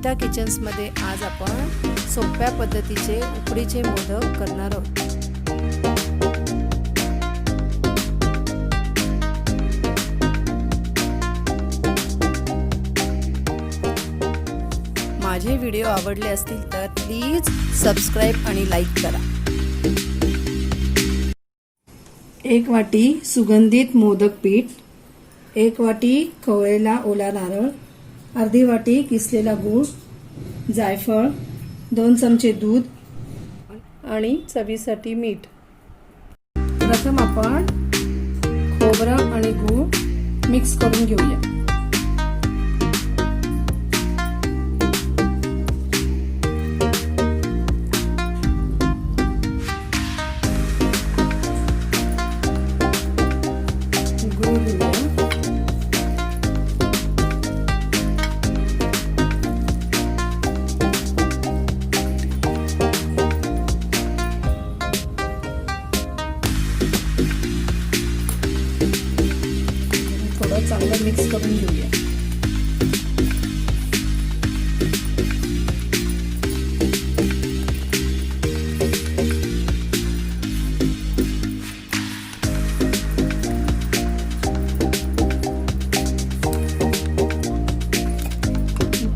कविता किचन्समध्ये आज आपण सोप्या पद्धतीचे उकडीचे मोदक करणार आहोत। माझे व्हिडिओ आवडले असतील तर प्लीज सबस्क्राइब आणि लाईक करा। 1 वाटी सुगंधित मोदक पीठ, 1 वाटी खवळलेला ओला नारळ, अर्धी वाटी किसलेला गूळ, जायफळ, 2 चमचे दूध आणि चवीसाठी मीठ। प्रथम आपण खोबरं आणि गूळ मिक्स करून घेऊया। चांगलं मिक्स करून घेऊया।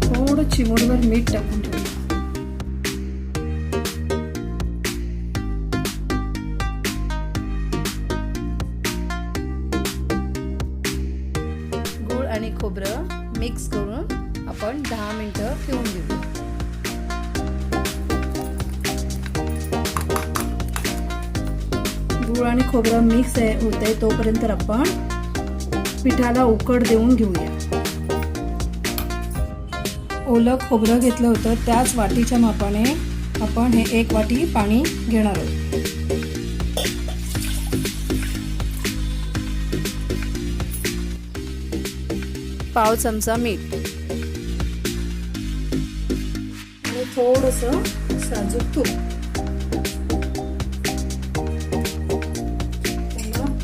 थोडं चिमूटभर मीठ टाकून ठेवूया। आणि खोबरं मिक्स करून आपण 10 मिनिटं ठेवून देऊ। गूळ आणि खोबरं मिक्स होते तोपर्यंत आपण पिठाला उकड देऊन घेऊया। ओलं खोबरं घेतलं होतं त्याच वाटीच्या मापाने आपण हे 1 वाटी पाणी घेणार आहोत। पाव चमचा मीठ आणि थोडंसं साजूक तूप।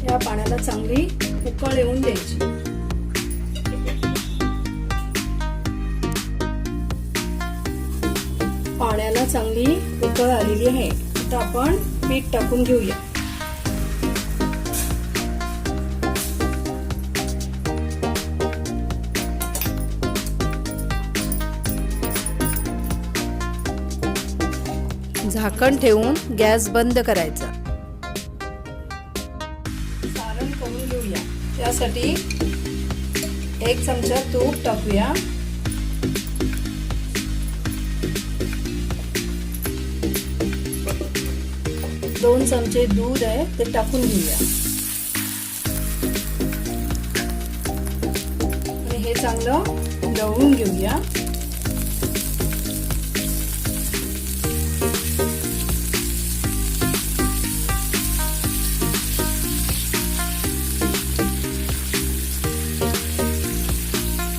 या पाण्याला चांगली उकळ येऊन द्यायची। पाण्याला चांगली उकळ आलेली आहे। आता आपण पीठ टाकून घेऊया। झाकण ठेवून गॅस बंद करायचा। सारण करून घेऊया। त्यासाठी 1 चमचा तूप टाकूया। 2 चमचे दूध आहे ते टाकून घेऊया आणि हे चांगलं ढवळून घेऊया।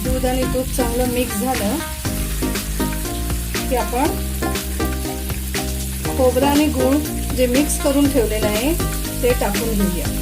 दूध आणि तूप चांगलं मिक्स झालं की आपण खोबरं आणि गूळ जे मिक्स करून ठेवलेलं आहे ते टाकून घेऊया।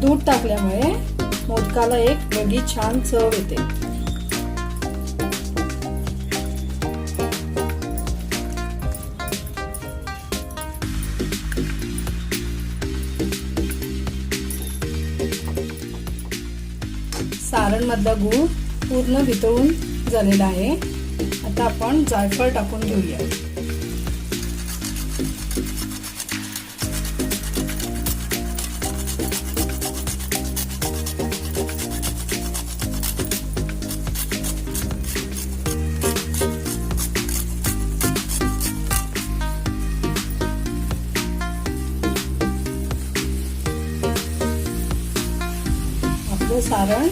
दूध टाकल्यामुळे मोदकाला एक वेगळी छान चव येते। सारण मधला गूळ पूर्ण वितळून झालेला आहे। आता आपण जायफळ टाकून घेऊया। सारण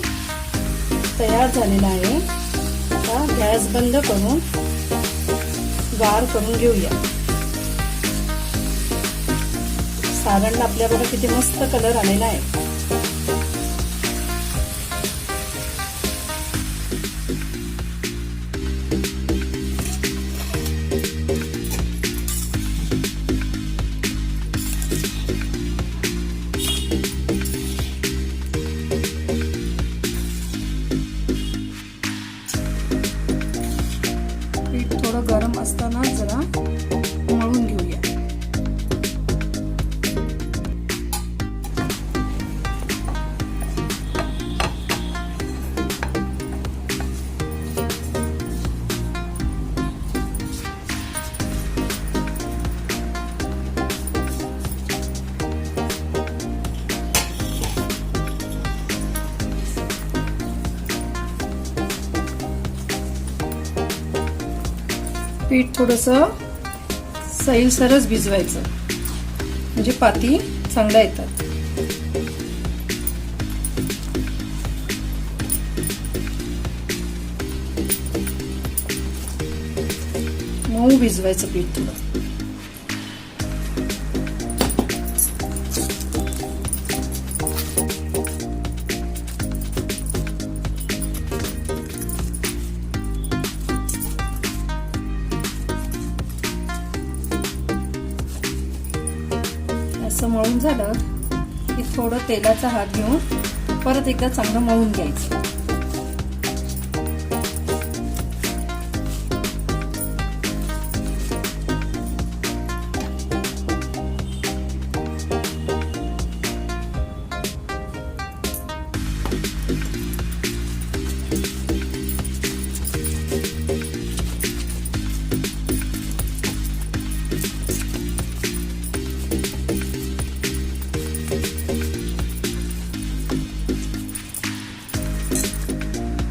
तयार झालेलं आहे. आता गॅस बंद करून गार करून घेऊया. सारणला आपल्याबरोबर किती मस्त कलर आलेला आहे. पीठ थोडं गरम असताना जरा मळून घेऊया. पीठ थोडंसं सैलसरच भिजवायचं म्हणजे पाती चांगल्या येतात. मऊ भिजवायचं पीठ थोडं. असं मळून झालं की थोडं तेलाचा हात घेऊन परत एकदा चांगलं मळून घ्यायचं.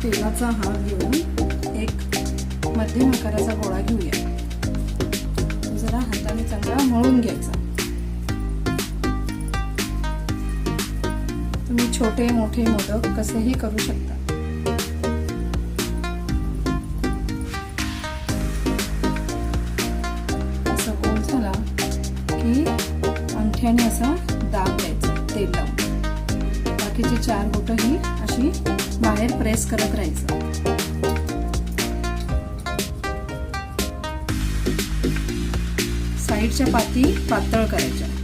तेलाचा हात घेऊन एक मध्यम आकाराचा गोळा घेऊया. जरा हाताने चांगला मळून घ्यायचा. तुम्ही छोटे मोठे मोदक कसेही करू शकता. असा गोल झाला की अंगठ्याने असा दाब द्यायचा तेल लावून. बाकीची 4 बोटं ही अशी बाहेर प्रेस करत राहायचं. साईडच्या पाती पातळ करायच्या.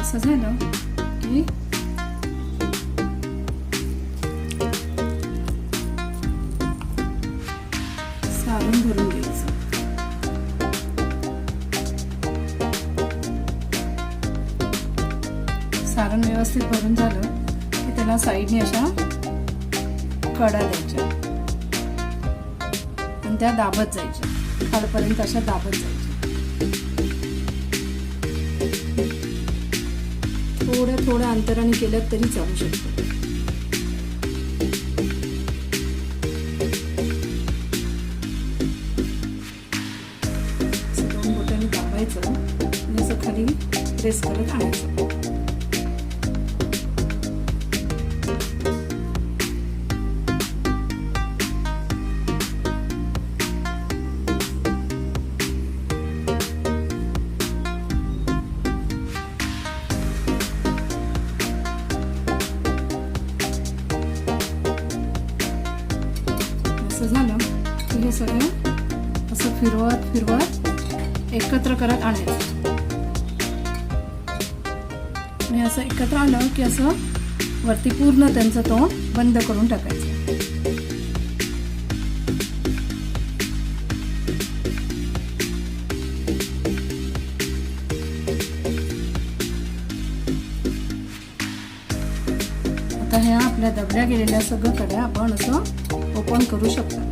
असं झालं की सारण भरून घ्यायचं. सारण व्यवस्थित भरून झालं की त्याला साईडने अशा कडा द्यायच्या आणि त्या दाबत जायच्या. खालपर्यंत अशा दाबत जायच्या. थोड्या अंतराने केलं तरी चालू शकतो. असं 2 बोटांनी दाबायचं आणि असं खाली प्रेस करत आणायचं. असं झालं की हे सगळं असं फिरवत एकत्र करत आणायचं. आणि असं एकत्र आलं की असं वरती पूर्ण त्यांचं तोंड बंद करून टाकायचं. आता ह्या आपल्या दबल्या गेलेल्या सगळं कड्या आपण असं ओपन करू शकतो.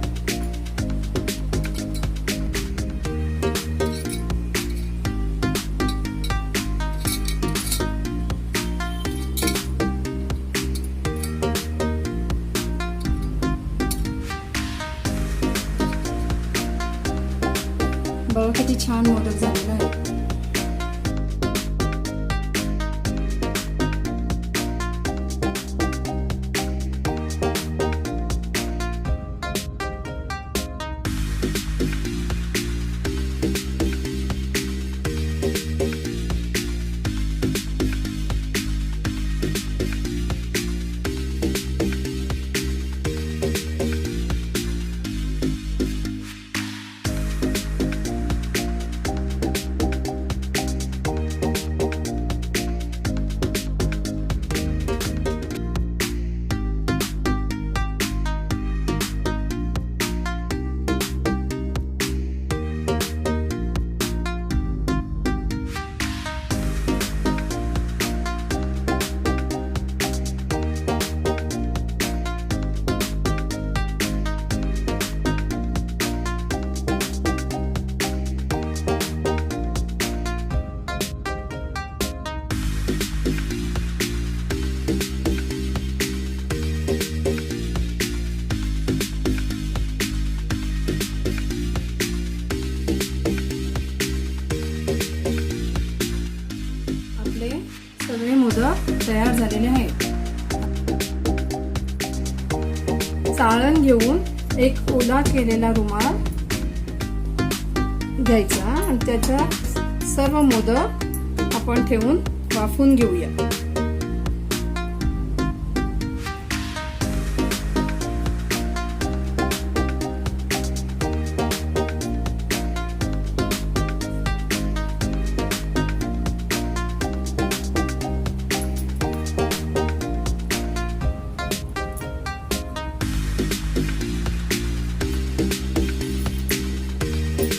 किती छान मोदक झालेला आहे. सगळे मोदक तयार झालेले आहेत. चाळण घेऊन एक ओला केलेला रुमाल घ्यायचा आणि त्याच्यात सर्व मोदक आपण ठेवून वाफवून घेऊया.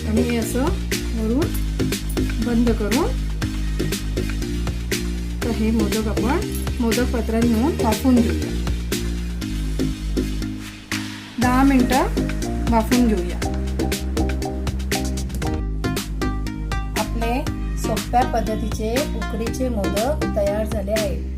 आणि असं वरून बंद करून तर हे मोदक आपण मोदक पात्रात घेऊन वाफवून घेऊया. 10 मिनिटं वाफवून घेऊया. आपले सोप्या पद्धतीचे उकडीचे मोदक तयार झाले आहेत.